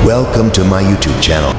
Welcome to my YouTube channel.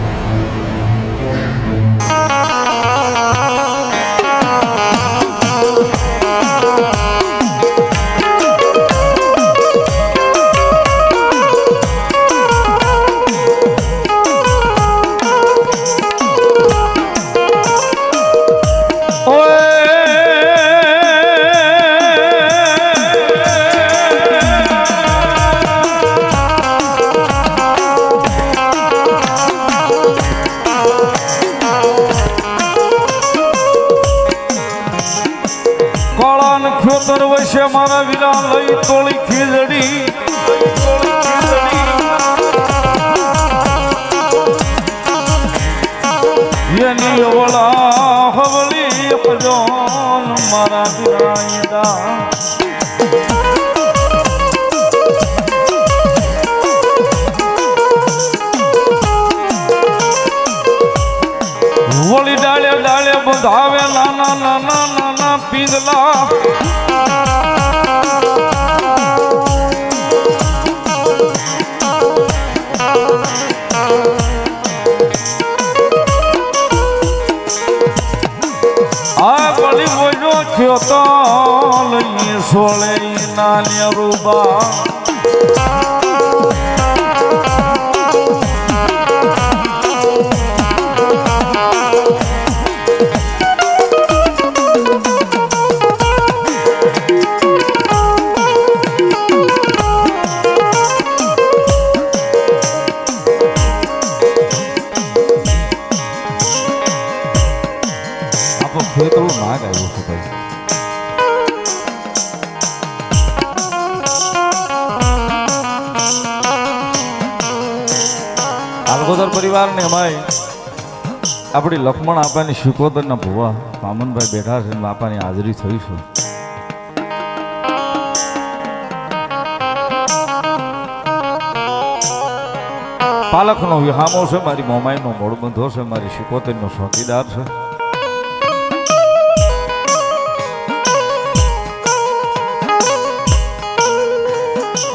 મારા વિરા લઈ તોળી ખીજડી એની ઓળા હવળી પજોન મારા વિરાયદા વળી ડાળે ડાળે બંધાવે નાના નાના નાના પીંગલા લઈ સોળે નાન્ય રૂબા આપણો ખેતરો નાગ આવ્યો છે ભાઈ આલગોદર પરિવારને અમાય આપણી લખમણ આપાની શિકોતરના ભુવા વામનભાઈ બેઠા છે બાપાની હાજરી થઈ છે. પાલખનો વિહામો છે, મારી મોમાઈનો મોડબંધો છે, મારી શિકોતરનો ચોકીદાર છે.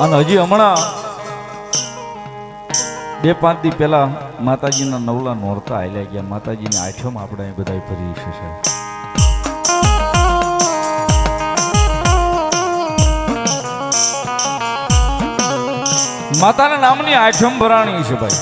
અને હજી હમણાં 2-5 દી પહેલા માતાજીના નવલા નોરતા આયલા ગયા. માતાજીની આઠમ આપણે બધા ભરી છે. માતાના નામની આઠમ ભરાણી છે ભાઈ.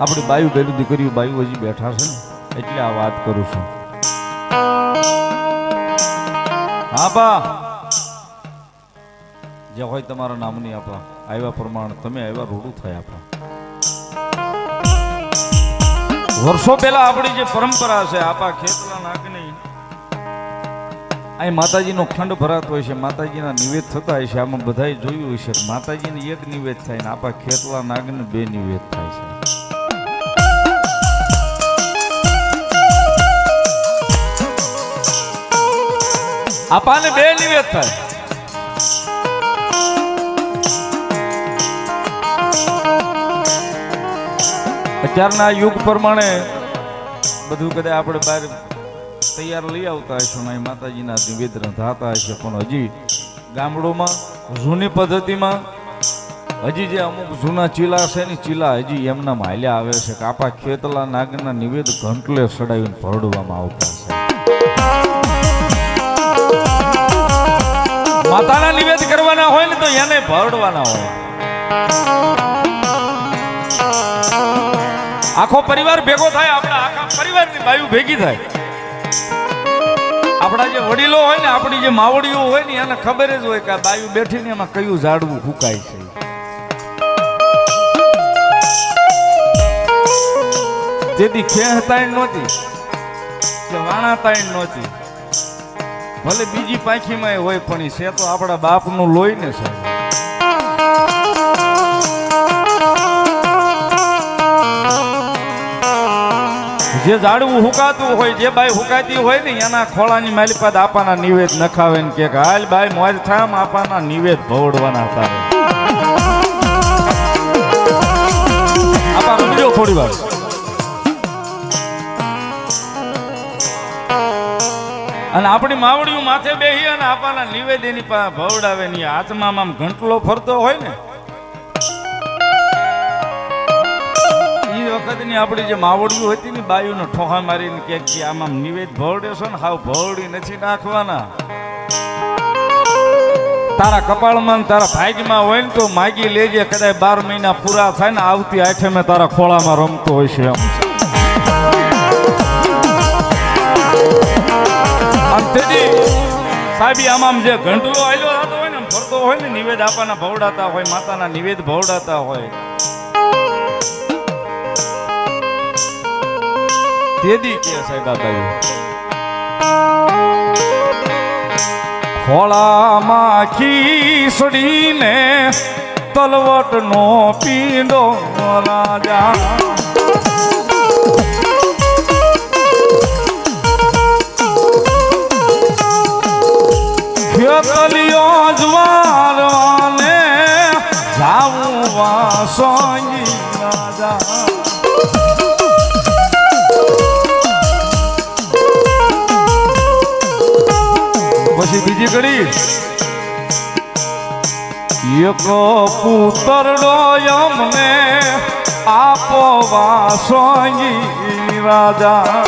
આપણી બાયુ બેરું દીકરીઓ બાયુ હજી બેઠા છે ને એટલે આ વાત કરું છું. હા બા જે હોય તમારા નામની આપા આવ્યા પ્રમાણે તમે આવ્યા રૂડું થયા આપા. વર્ષો પહેલા આપણી જે પરંપરા છે આપા ખેતલા નાગની અહીં માતાજીનો ખંડ ભરાતો હોય છે, માતાજીના નિવેદ થતા હોય છે. આમાં બધાએ જોયું હોય છે માતાજીને એક નિવેદ થાય ને આપા ખેતલા નાગને 2 નિવેદ થાય છે. આપાને 2 નિવેદ થાય. અત્યારના યુગ પ્રમાણે બધું કદાચ આપણે બહાર તૈયાર લઈ આવતા હશું ને માતાજીના નિવેદન થતા હશે, પણ હજી ગામડોમાં જૂની પદ્ધતિમાં હજી જે અમુક જૂના ચીલા છે ને ચીલા હજી એમના હાલ્યા આવે છે કે આપા ખેતલા નાગના નિવેદ ઘંટલે સડાવીને ભરડવામાં આવતા છે. માતાના નિવેદ કરવાના હોય ને તો એને ભરડવાના હોય. આખો પરિવાર ભેગો થાય, આપણા આખા પરિવારની બાયુ ભેગી થાય. આપણા જે વડીલો હોય ને આપણી જે માવડીઓ હોય ને એને ખબર જ હોય કે આ બાયુ બેઠીને એમાં કયું ઝાડવું ફૂંકાય છે. તેથી ખેહ તાણ નહોતી કે વાણા તાણ નહોતી, ભલે બીજી પાંખીમાં હોય પણ છે તો આપણા બાપનું લોહી ને છે. જે ઝાડવું હુકાતું હોય, જે બાઈ હુકાતી હોય ને એના ખોળાની માલિપાત આપાના નિવેદ નખાવે ને કે હાલ બાઈ મોજ થામ આપાના નિવેદ ભવડવાના તારે. આપા રૂડ્યો થોડી વાર અને આપણી માવડીયું માથે બેહી અને આપણા નિવેદની પાસે ભવડાવે ની હાથમાં આમ ઘંટલો ફરતો હોય ને એ વખતની આપણી જે માવડીયું હતી ને બાયુનો ઠોહા મારીને કે આમ નિવેદ ભવડે છો ને હાવ ભવડી નથી નાખવાના. તારા કપાળમાં તારા ભાગ્યમાં હોય ને તો માગી લેજે, કદાચ 12 મહિના પૂરા થાય ને આવતી આઠે મેં તારા ખોળામાં રમતો હોય છે એમ. સાહેબ આમ જે ઘંટલો આયલો થતો હોય ને ફરતો હોય ને નિવેદ આપવાના ભવડાતા હોય, માતાના નિવેદ ભવડાતા હોય તેદી કે સાહેબ બાપા ખોળામાં ખીસડીને તલવટનો પીંડો રાજા ખેતલિયો જ્વારવાને જાવું વાસોઈ રાજા. પછી બીજી કડી એક પુતરડો અમને આપો વાસોઈ રાજા.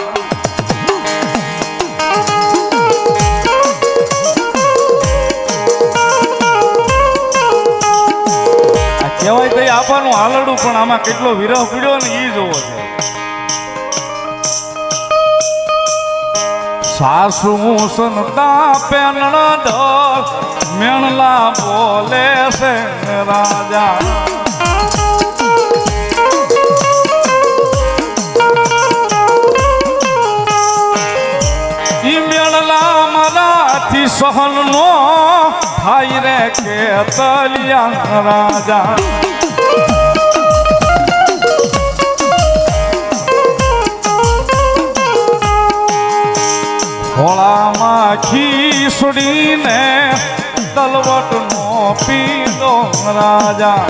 કહેવાય તો આપવાનું હાલડું પણ આમાં કેટલો વિરહ પીડ્યો ને એ જોવો છે. સાસુ સંતા પેનણ દર મેણલા બોલે છે રાજા. ઈ મેણલા મારાથી સહન નો થાય રે કે તલિયા રાજા. ખોળામાં ખીસડીને તલવટનો પીંડો રાજા.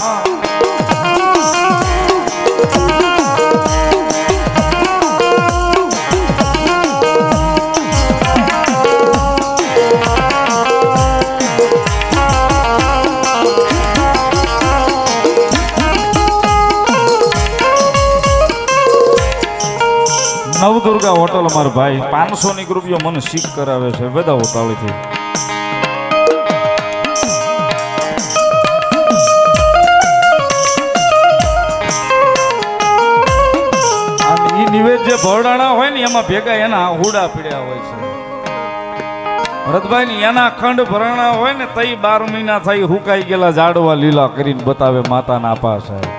નવદુર્ગા હોટલ મારો ભાઈ 500 રૂપિયા મને શીખ કરાવે છે બધા હોટાળીથી. અને ઈ નિવેદ જે ભરડાણા હોય ને એમાં ભેગા એના હુડા પીડ્યા હોય છે ભરતભાઈ ને એના ખંડ ભરાણા હોય ને તઈ 12 મહિના થઈ હુકાઈ ગયેલા ઝાડવા લીલા કરીને બતાવે માતાના આપા સાહેબ.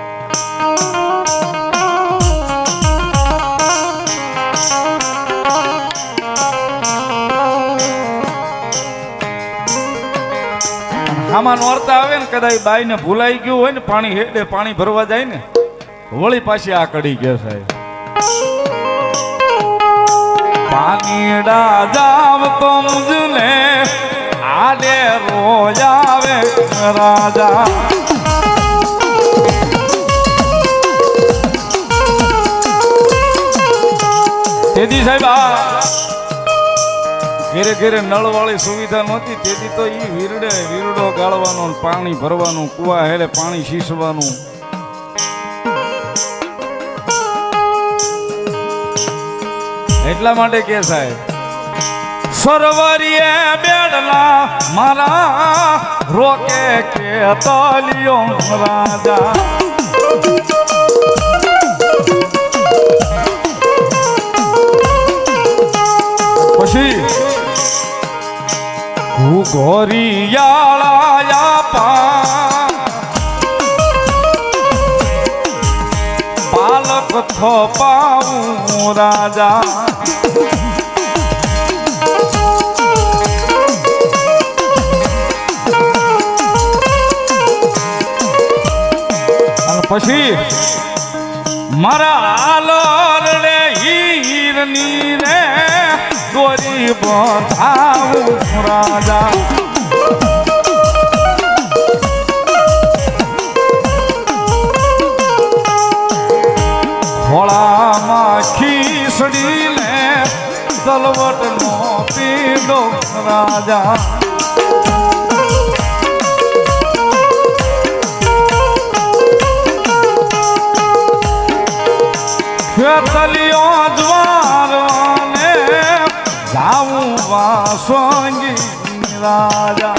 આમાં નોરતા આવે ને કદાચ બાઈ ને ભૂલાઈ ગયું હોય ને પાણી હેડે પાણી ભરવા જાય ને વળી પાછી આ કડી કે સાહેબ. પાણીડા જાવ તો મુજને આડે રોજ આવે રાજા. તેથી સાહેબ આ ઘેરે ઘેરે નળ વાળી સુવિધા નહોતી તેથી તો ઈ વીરડો ગાળવાનું પાણી ભરવાનું કુવા હેડે પાણી શીસવાનું. એટલા માટે કે સાહેબ સરવરીએ બેડલા મારા રોકે કે તલિયો રાજા. પછી ઘોરિયાળા પાલક થોપાવું રાજા. અને પછી મારા આલરડે હીરની રે દોરી બંધાવું રાજા. ખોળામાં ખીસડીને તલવટનો પીંડો વીરો રાજા ખેતલિયો દ્વારને જાવું વાસંગી રાજા